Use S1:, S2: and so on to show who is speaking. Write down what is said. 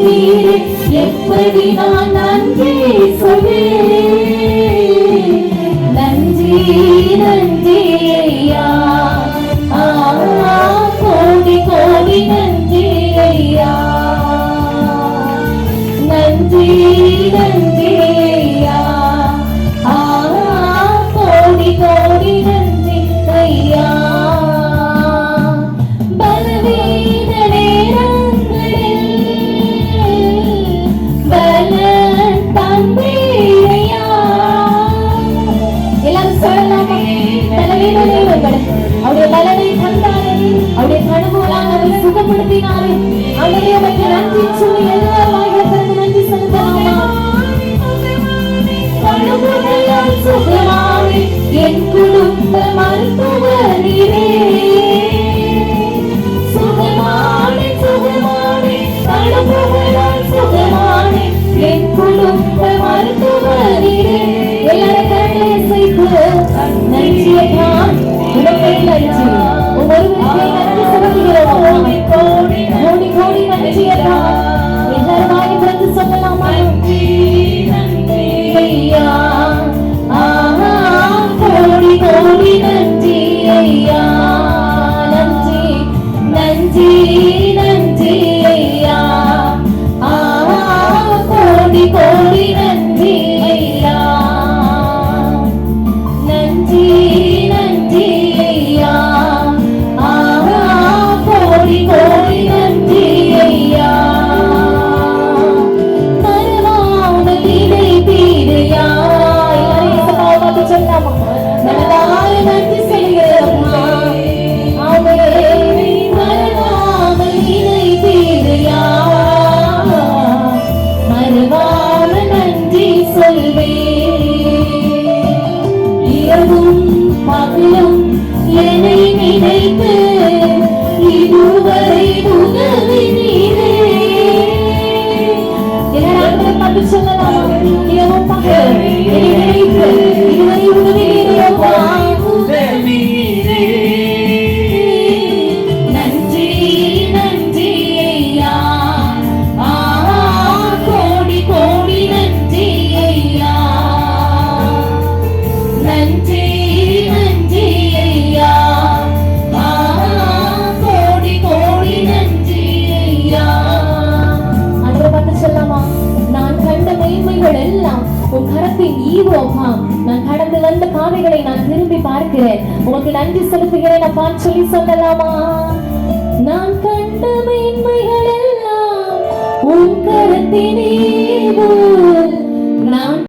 S1: தந்தீரே, எப்படி நான் நன்றி சொல்வேன். நன்றி நன்றி ஐயா, கோடி கோடி நன்றி ஐயா. நன்றி நன்றி ஐயா, கோடி கோடி நன்றி ஐயா. பலவீன நேரங்களில் பலன் தந்தீரையா. எல்லாரும் சொல்லலாமா? பலவீன நேரங்கள் அவருடைய பலனை தந்தாரே, அவருடைய கனவுகளால் அவரை சுகப்படுத்தினாரே. அவருடைய நன்றி சொல்லி எல்லாரும் வாய்ப்பிறந்து நன்றி செலுத்தலாமா? கனவுகளால் சுகமானே என் குடும்ப மருத்துவரே. சுகமானே சுகமானே கனவுகளால் சுகமானே என் குடும்ப மருத்துவரே. எல்லாரும் கண்ணை செய்து நன்றியைத்தான் உடம்பை நன்றி ஒவ்வொருவருக்கே நன்றி செலுத்துகிறோம். கோடி கோடி நன்றியைத்தான் எல்லாரும் வாய்ப்பிறந்து சொல்லலாமா? ஐயா, கோடி கோடி நன்றி ஐயா. நன்றி நன்றி நன்றி ஐயா, கோடி கோடி நன்றி ஐயா. நன்றி நன்றி ஐயா, கோடி கோடி நன்றி ஐயா. மறவாமல் நினைப்பீரையா. எல்லாரும் சொல்லாமா? மனதார நன்றி சொல்கிறோம்மா. மறவாமல் நினைப்பீரையா, மறவாமல் நன்றி சொல்வேன். இரவும் பகலும் என்னை நினைத்து இதுவரை உதவினீரே. எல்லாரும் பார்த்து சொல்லலாமா? இரவும் பகலும் என்னை நினைத்து இதுவரை உதவினீரேப்பா. நன்றி நன்றி ஐயா, கோடி கோடி நன்றி ஐயா. நன்றி நன்றி ஐயா, கோடி கோடி நன்றி ஐயா. ஆண்டவரை பார்த்து சொல்லலாமா? நான் கண்ட மேன்மைகள் எல்லாம் உன் கரத்தின் ஈவு அப்பா. நான் கடந்து வந்த பாதைகளை நான் திரும்பி பார்க்கிறேன், உனக்கு நன்றி செலுத்துகிறேன் அப்பா சொல்லி சொல்லலாமா? நான் கண்ட மேன்மைகள் எல்லாம் உன் கரத்தின்